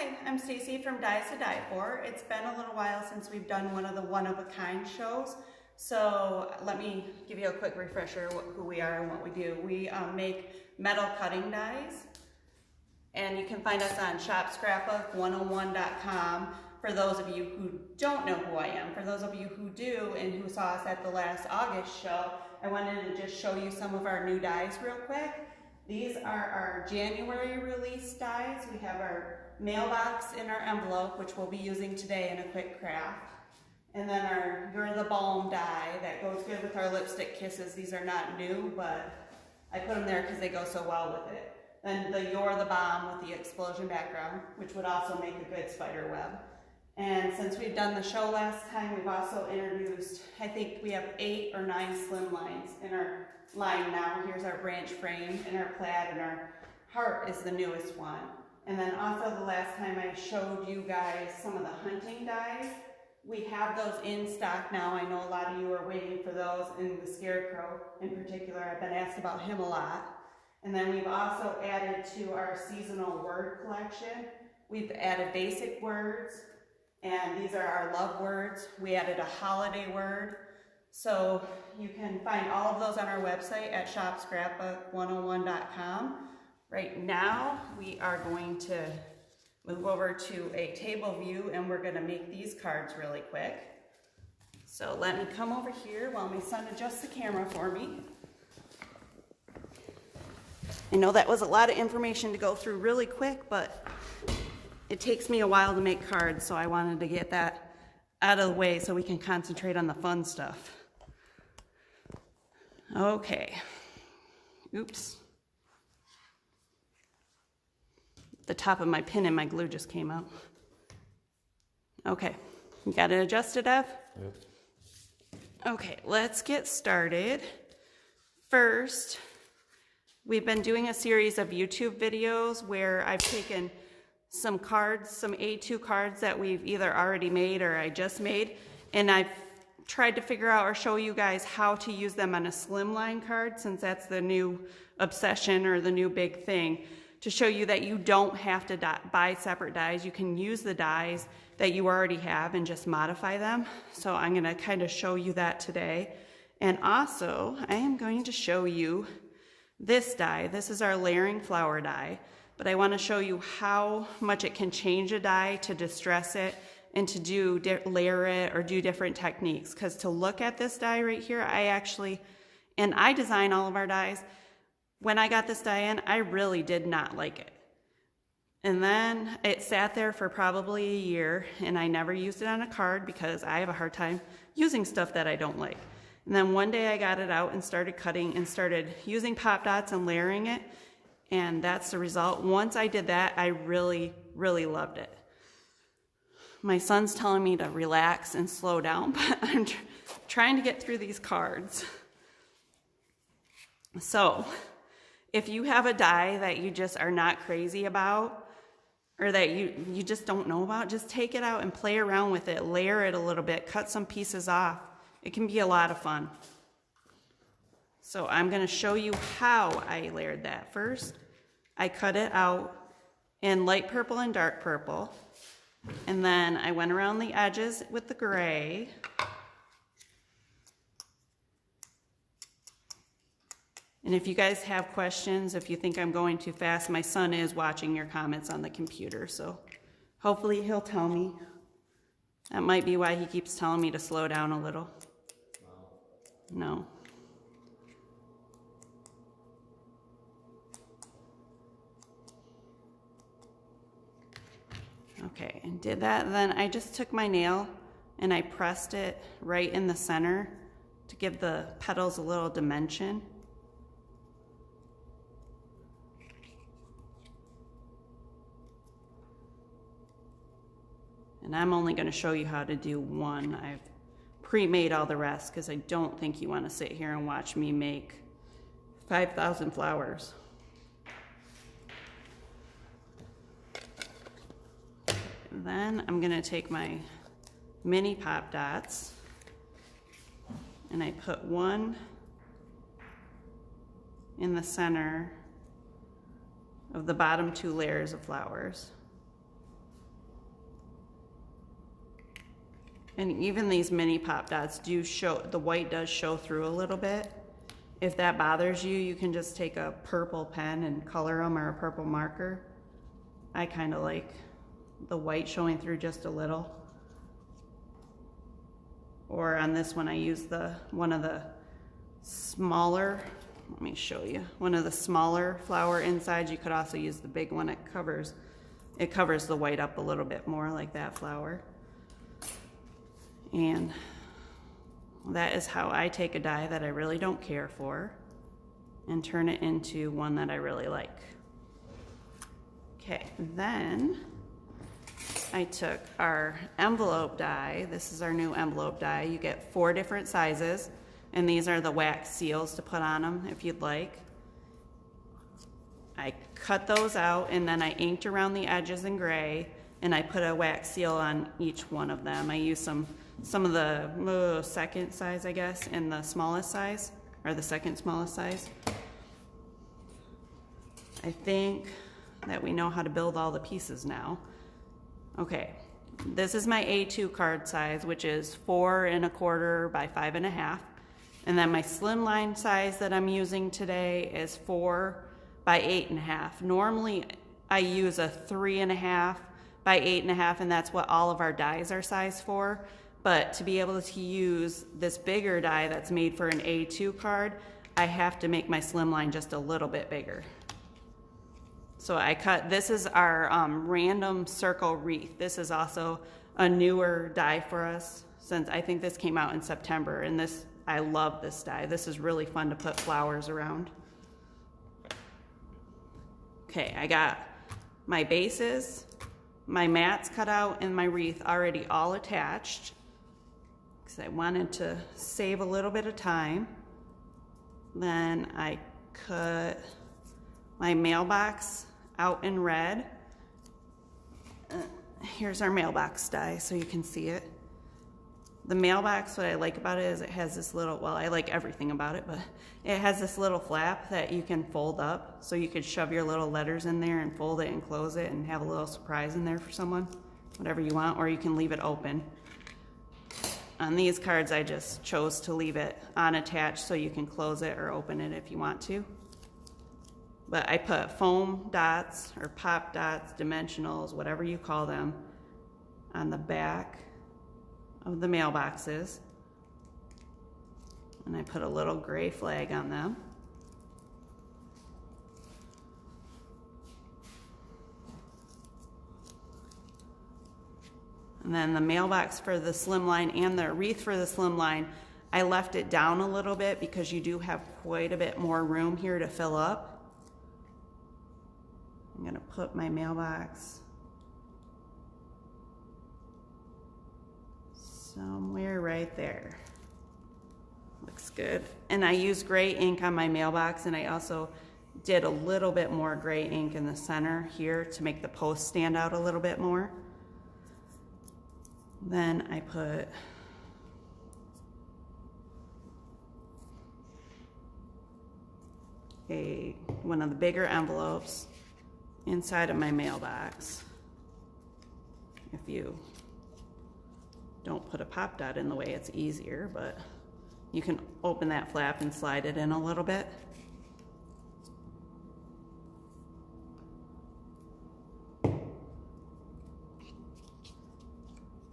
Hi, I'm Stacy from Dies to Die For. It's been a little while since we've done one of the one-of-a-kind shows, so let me give you a quick refresher who we are and what we do. We make metal cutting dies, and you can find us on shopscrapbook101.com for those of you who don't know who I am. For those of you who do and who saw us at the last August show, I wanted to just show you some of our new dies real quick. These are our January release dies. We have our mailbox in our envelope, which we'll be using today in a quick craft. And then our You're the Balm die that goes good with our lipstick kisses. These are not new, but I put them there because they go so well with it. Then the You're the Bomb with the explosion background, which would also make a good spider web. And since we've done the show last time, we've also introduced, I think we have 8 or 9 slim lines in our line now. Here's our branch frame and our plaid, and our heart is the newest one. And then also the last time I showed you guys some of the hunting dies. We have those in stock now. I know a lot of you are waiting for those, and the Scarecrow in particular. I've been asked about him a lot. And then we've also added to our seasonal word collection. We've added basic words, and these are our love words. We added a holiday word. So you can find all of those on our website at shopscrapbook101.com. Right now, we are going to move over to a table view, and we're going to make these cards really quick. So let me come over here while my son adjusts the camera for me. I know that was a lot of information to go through really quick, but it takes me a while to make cards, so I wanted to get that out of the way so we can concentrate on the fun stuff. Okay. Oops. The top of my pin and my glue just came out. Okay. You got it adjusted, Ev? Yep. Okay, let's get started. First, we've been doing a series of YouTube videos where I've taken some cards, some A2 cards that we've either already made or I just made, and I've tried to figure out or show you guys how to use them on a slimline card, since that's the new obsession or the new big thing, to show you that you don't have to buy separate dies. You can use the dies that you already have and just modify them. So I'm going to kind of show you that today. And also, I am going to show you this die. This is our layering flower die, but I want to show you how much it can change a die to distress it and to do layer it or do different techniques. Because to look at this die right here, I design all of our dies. When I got this die in, I really did not like it. And then it sat there for probably a year, and I never used it on a card because I have a hard time using stuff that I don't like. And then one day I got it out and started cutting and started using pop dots and layering it, and that's the result. Once I did that, I really, really loved it. My son's telling me to relax and slow down, but I'm trying to get through these cards. So, if you have a die that you just are not crazy about, or that you just don't know about, just take it out and play around with it, layer it a little bit, cut some pieces off. It can be a lot of fun. So I'm going to show you how I layered that. First, I cut it out in light purple and dark purple, and then I went around the edges with the gray. And if you guys have questions, if you think I'm going too fast, my son is watching your comments on the computer, so hopefully he'll tell me. That might be why he keeps telling me to slow down a little. No. Okay, and did that. Then I just took my nail and I pressed it right in the center to give the petals a little dimension. And I'm only going to show you how to do one. I've pre-made all the rest because I don't think you want to sit here and watch me make 5,000 flowers. And then I'm going to take my mini pop dots and I put one in the center of the bottom 2 layers of flowers. And even these mini pop dots do show, the white does show through a little bit. If that bothers you, you can just take a purple pen and color them, or a purple marker. I kind of like the white showing through just a little. Or on this one, I use one of the smaller, let me show you, one of the smaller flower insides. You could also use the big one. It covers the white up a little bit more, like that flower. And that is how I take a die that I really don't care for and turn it into one that I really like. Okay, then I took our envelope die. This is our new envelope die. You get 4 different sizes, and these are the wax seals to put on them if you'd like. I cut those out, and then I inked around the edges in gray, and I put a wax seal on each one of them. I used some of the second size, I guess, and the smallest size, or the second smallest size. I think that we know how to build all the pieces now. Okay, this is my A2 card size, which is 4 1/4 by 5 1/2. And then my slimline size that I'm using today is 4 by 8 1/2. Normally I use a 3 1/2 by 8 1/2, and that's what all of our dies are sized for. But to be able to use this bigger die that's made for an A2 card, I have to make my slimline just a little bit bigger. So I cut, this is our random circle wreath. This is also a newer die for us, since I think this came out in September, and this, I love this die. This is really fun to put flowers around. Okay, I got my bases, my mats cut out, and my wreath already all attached, because I wanted to save a little bit of time. Then I cut my mailbox out in red. Here's our mailbox die so you can see it. The mailbox, what I like about it is it has this little, well, I like everything about it, but it has this little flap that you can fold up, so you could shove your little letters in there and fold it and close it and have a little surprise in there for someone, whatever you want, or you can leave it open. On these cards, I just chose to leave it unattached so you can close it or open it if you want to. But I put foam dots or pop dots, dimensionals, whatever you call them, on the back of the mailboxes. And I put a little gray flag on them. And then the mailbox for the slimline and the wreath for the slimline, I left it down a little bit because you do have quite a bit more room here to fill up. I'm gonna put my mailbox somewhere right there. Looks good. And I used gray ink on my mailbox, and I also did a little bit more gray ink in the center here to make the post stand out a little bit more. Then I put one of the bigger envelopes inside of my mailbox. If you don't put a pop dot in the way, it's easier, but you can open that flap and slide it in a little bit.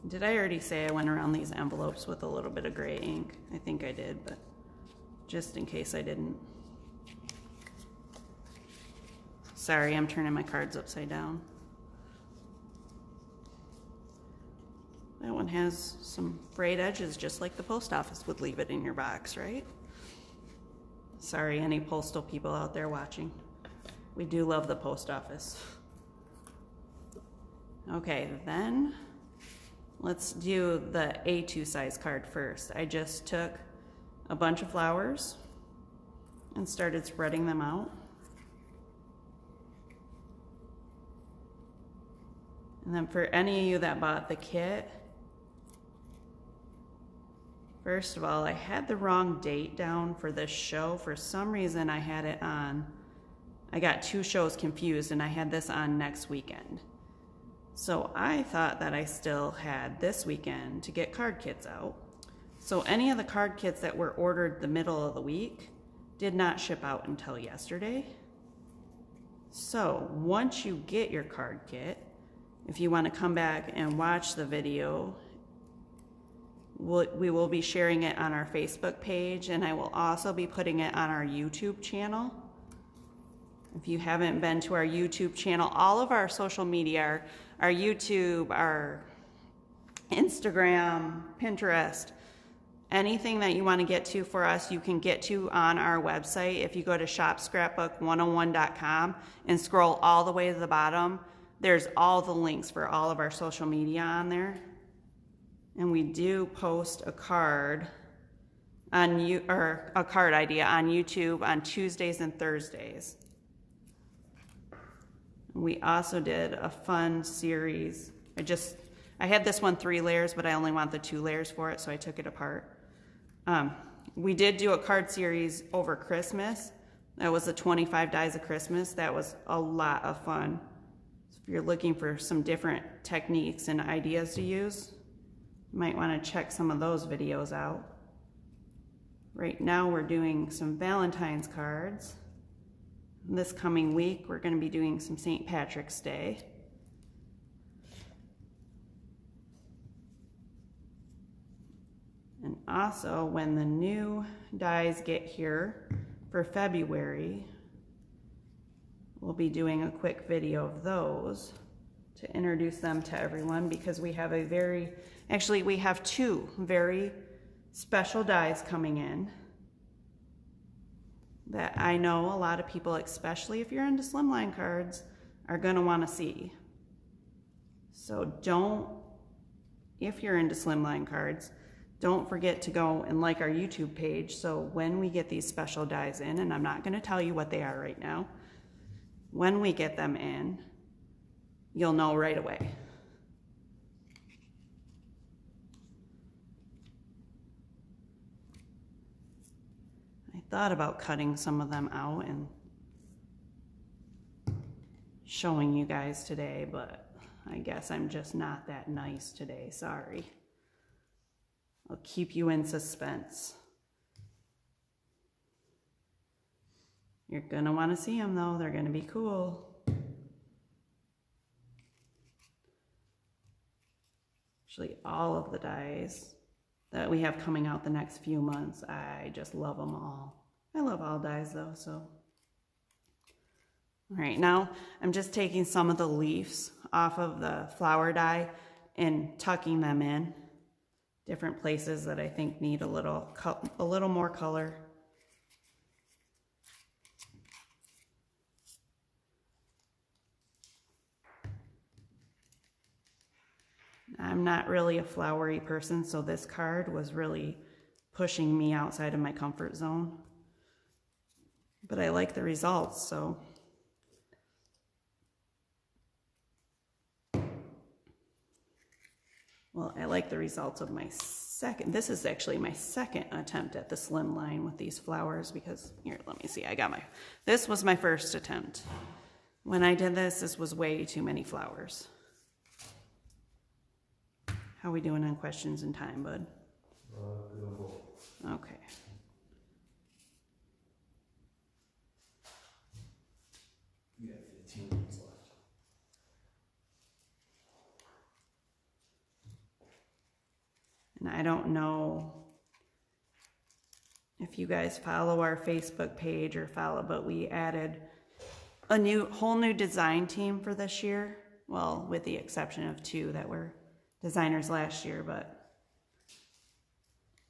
Did I already say I went around these envelopes with a little bit of gray ink? I think I did, but just in case I didn't. Sorry, I'm turning my cards upside down. That one has some frayed edges, just like the post office would leave it in your box, right? Sorry, any postal people out there watching. We do love the post office. Okay, then let's do the A2 size card first. I just took a bunch of flowers and started spreading them out. And then for any of you that bought the kit, first of all, I had the wrong date down for this show. For some reason, I had it on, I got 2 shows confused, and I had this on next weekend. So I thought that I still had this weekend to get card kits out. So any of the card kits that were ordered the middle of the week did not ship out until yesterday. So once you get your card kit, if you want to come back and watch the video, we will be sharing it on our Facebook page, and I will also be putting it on our YouTube channel. If you haven't been to our YouTube channel, all of our social media, our YouTube, our Instagram, Pinterest, anything that you want to get to for us, you can get to on our website. If you go to shopscrapbook101.com and scroll all the way to the bottom, there's all the links for all of our social media on there. And we do post a card on a card idea on YouTube on Tuesdays and Thursdays. We also did a fun series. I had this one 3 layers, but I only want the 2 layers for it, so I took it apart. We did do a card series over Christmas. That was the 25 Dies of Christmas. That was a lot of fun. So if you're looking for some different techniques and ideas to use, you might want to check some of those videos out. Right now we're doing some Valentine's cards. This coming week, we're going to be doing some St. Patrick's Day. And also, when the new dies get here for February, we'll be doing a quick video of those to introduce them to everyone, because we have we have 2 very special dies coming in that I know a lot of people, especially if you're into slimline cards, are going to want to see. So if you're into slimline cards, don't forget to go and like our YouTube page, so when we get these special dies in, and I'm not going to tell you what they are right now, when we get them in, you'll know right away. I thought about cutting some of them out and showing you guys today, but I guess I'm just not that nice today, sorry. I'll keep you in suspense. You're gonna wanna see them though, they're gonna be cool. Actually, all of the dies that we have coming out the next few months, I just love them all. I love all dies though, so. All right, now I'm just taking some of the leaves off of the flower die and tucking them in different places that I think need a little more color. I'm not really a flowery person, so this card was really pushing me outside of my comfort zone. But I like the results, so. Well, I like the results of this is actually my second attempt at the slim line with these flowers, because, here, let me see, this was my first attempt. When I did this was way too many flowers. How we doing on questions and time, bud? Okay. You have 15 minutes left. And I don't know if you guys follow our Facebook page but we added a whole new design team for this year. Well, with the exception of 2 that were designers last year, but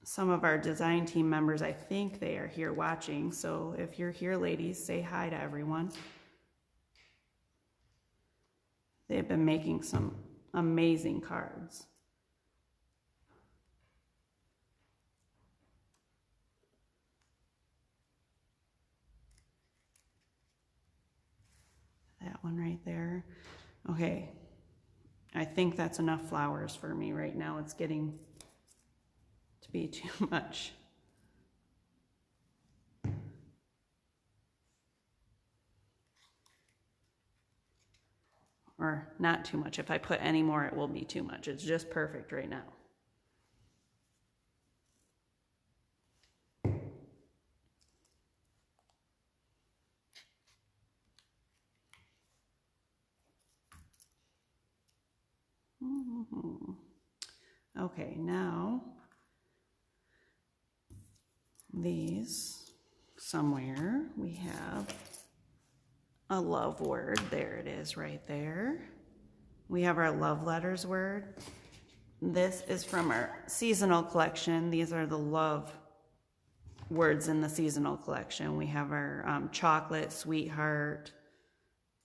some of our design team members, I think they are here watching. So if you're here, ladies, say hi to everyone. They've been making some amazing cards. That one right there. Okay. I think that's enough flowers for me right now. It's getting to be too much. or not too much. If I put any more, it will be too much. It's just perfect right now. Okay, now these, somewhere we have a love word. There it is right there. We have our love letters word. This is from our seasonal collection. These are the love words in the seasonal collection. We have our chocolate, sweetheart,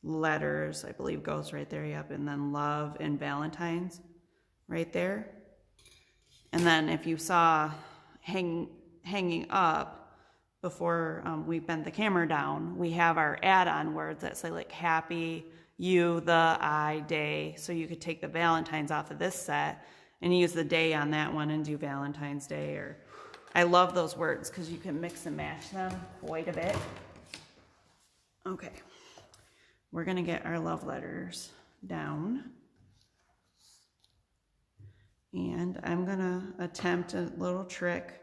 letters, I believe goes right there, yep, and then love and Valentine's right there. And then if you saw hanging up before we bent the camera down, we have our add-on words that say like happy, you, the, I, day. So you could take the Valentine's off of this set and use the day on that one and do Valentine's Day. Or I love those words because you can mix and match them quite a bit. Okay, we're gonna get our love letters down. And I'm gonna attempt a little trick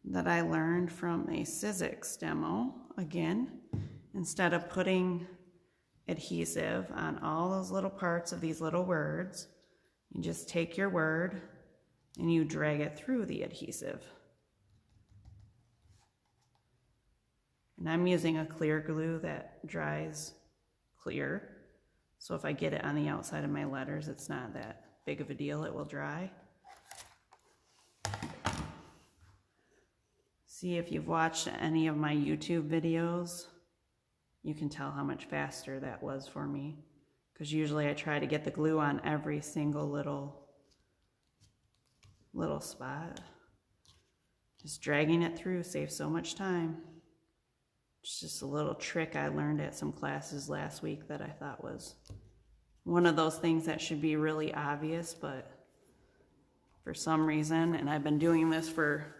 that I learned from a Sizzix demo. Again, instead of putting adhesive on all those little parts of these little words, you just take your word and you drag it through the adhesive. And I'm using a clear glue that dries clear. So if I get it on the outside of my letters, it's not that big of a deal, it will dry. See, if you've watched any of my YouTube videos, you can tell how much faster that was for me. Because usually I try to get the glue on every single little spot. Just dragging it through saves so much time. It's just a little trick I learned at some classes last week that I thought was one of those things that should be really obvious, but for some reason, and I've been doing this for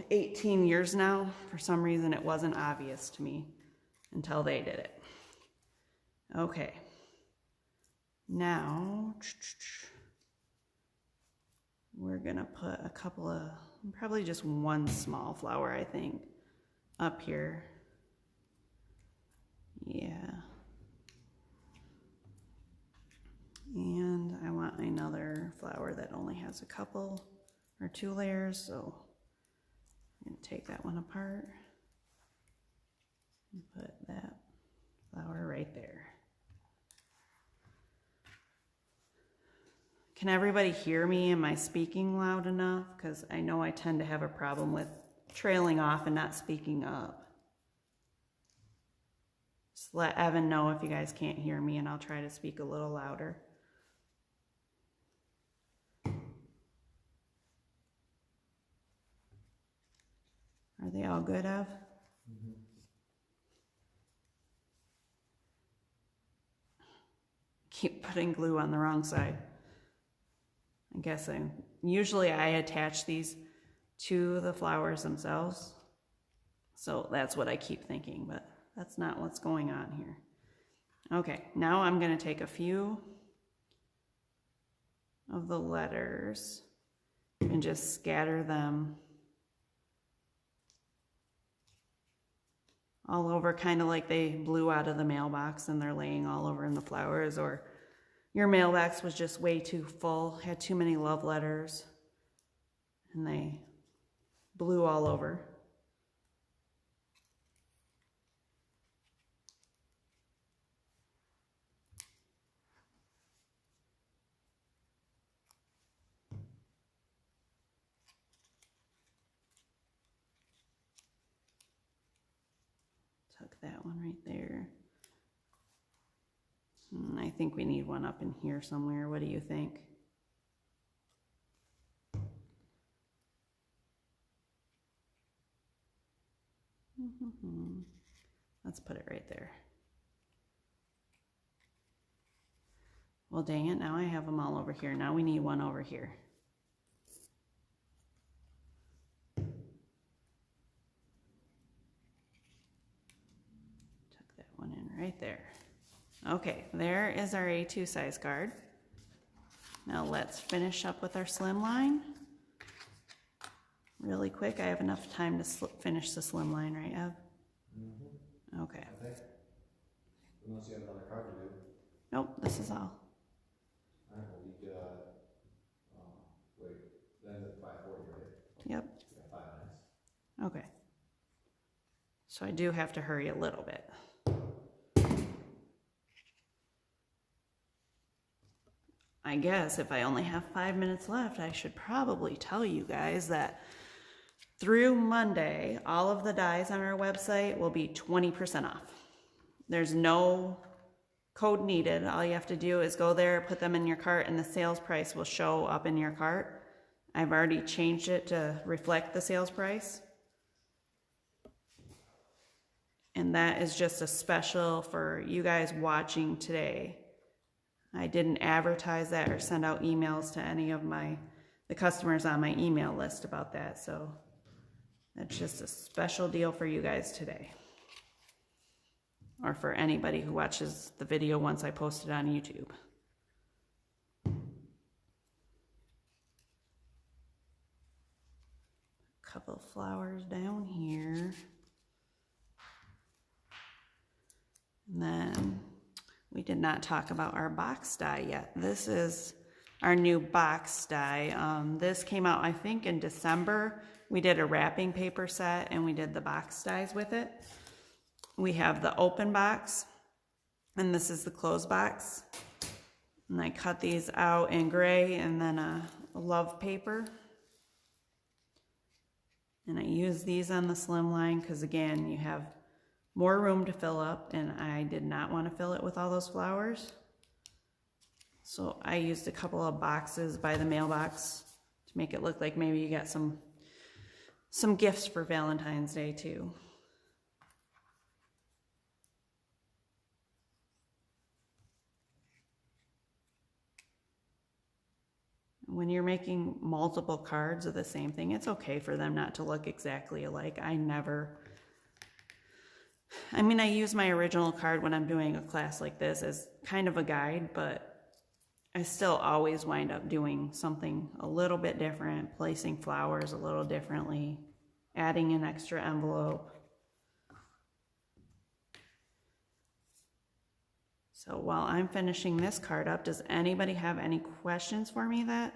18 years now, for some reason it wasn't obvious to me until they did it. Okay, now we're gonna put a couple of, probably just one small flower, I think, up here. Yeah. And I want another flower that only has a couple or 2 layers, so I'm going to take that one apart and put that flower right there. Can everybody hear me? Am I speaking loud enough? Because I know I tend to have a problem with trailing off and not speaking up. Just let Evan know if you guys can't hear me and I'll try to speak a little louder. Are they all good, Ev? Mm-hmm. Keep putting glue on the wrong side. I'm guessing. Usually I attach these to the flowers themselves. So that's what I keep thinking, but that's not what's going on here. Okay, now I'm going to take a few of the letters and just scatter them all over, kind of like they blew out of the mailbox and they're laying all over in the flowers, or your mailbox was just way too full, had too many love letters, and they blew all over. Tuck that one right there. I think we need one up in here somewhere. What do you think? Let's put it right there. Well, dang it, now I have them all over here. Now we need one over here. Tuck that one in right there. Okay, there is our A2 size card. Now let's finish up with our slim line. Really quick, I have enough time to finish the slim line, right, Ev? Mm-hmm. Okay. I think. Unless you have another card to do. Nope, this is all. I will be, wait, then it's 5:40, right? Yep. Yeah, 5 minutes. Okay. So I do have to hurry a little bit. I guess if I only have 5 minutes left, I should probably tell you guys that through Monday, all of the dies on our website will be 20% off. There's no code needed. All you have to do is go there, put them in your cart, and the sales price will show up in your cart. I've already changed it to reflect the sales price. And that is just a special for you guys watching today. I didn't advertise that or send out emails to any of the customers on my email list about that. So that's just a special deal for you guys today. Or for anybody who watches the video once I post it on YouTube. A couple of flowers down here. And then we did not talk about our box die yet. This is our new box die. This came out, I think, in December. We did a wrapping paper set and we did the box dies with it. We have the open box and this is the closed box. And I cut these out in gray and then a love paper. And I use these on the slim line because again, you have more room to fill up and I did not want to fill it with all those flowers. So I used a couple of boxes by the mailbox to make it look like maybe you got some gifts for Valentine's Day too. When you're making multiple cards of the same thing, it's okay for them not to look exactly alike. I use my original card when I'm doing a class like this as kind of a guide, but I still always wind up doing something a little bit different, placing flowers a little differently, adding an extra envelope. So while I'm finishing this card up, does anybody have any questions for me that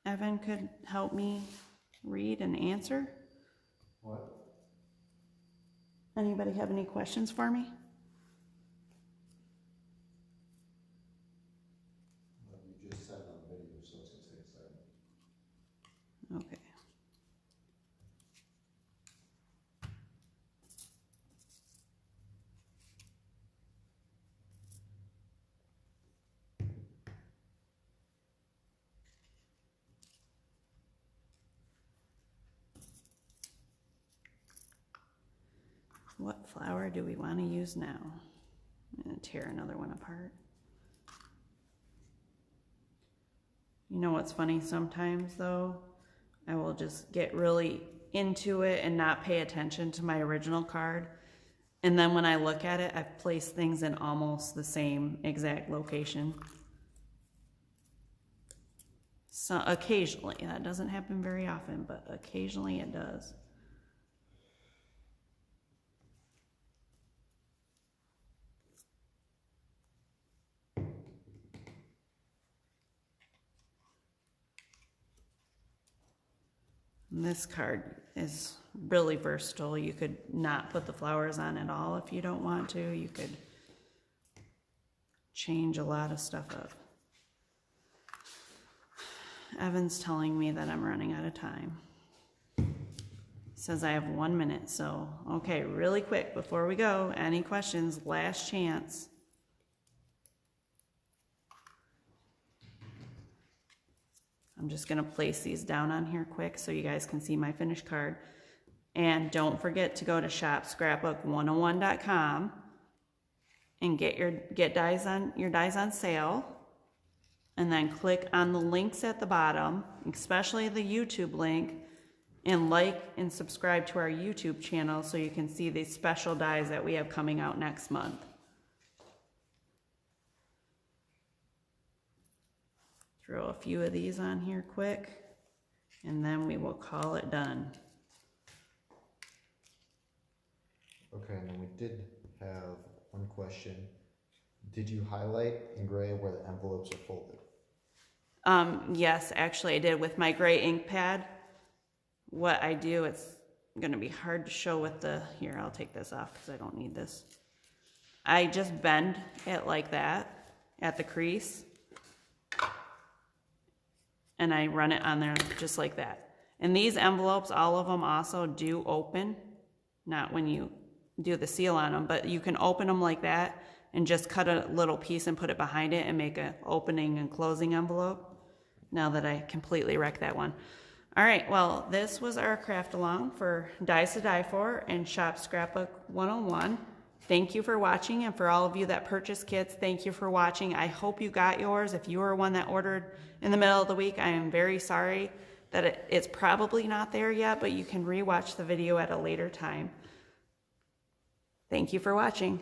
Evan could help me read and answer? What? Anybody have any questions for me? Well, you just said it on the video, so it's going to take a second. Okay. What flower do we want to use now? I'm going to tear another one apart. You know what's funny sometimes though? I will just get really into it and not pay attention to my original card. And then when I look at it, I've placed things in almost the same exact location. So occasionally, that doesn't happen very often, but occasionally it does. This card is really versatile. You could not put the flowers on at all if you don't want to. You could change a lot of stuff up. Evan's telling me that I'm running out of time. Says I have 1 minute, so okay, really quick before we go. Any questions? Last chance. I'm just going to place these down on here quick so you guys can see my finished card. And don't forget to go to shopscrapbook101.com and get your dies on sale. And then click on the links at the bottom, especially the YouTube link, and like and subscribe to our YouTube channel so you can see these special dies that we have coming out next month. throw a few of these on here quick, and then we will call it done. Okay, and then we did have one question. Did you highlight in gray where the envelopes are folded? Yes, actually I did with my gray ink pad. What I do, it's gonna be hard to show with the, here, I'll take this off because I don't need this. I just bend it like that at the crease, and I run it on there just like that. And these envelopes, all of them also do open, not when you do the seal on them, but you can open them like that and just cut a little piece and put it behind it and make an opening and closing envelope. Now that I completely wrecked that one. All right, well, this was our craft along for Dies to Die For and Shop Scrapbook 101. Thank you for watching, and for all of you that purchased kits, thank you for watching. I hope you got yours. If you were one that ordered in the middle of the week, I am very sorry that it's probably not there yet, but you can rewatch the video at a later time. Thank you for watching.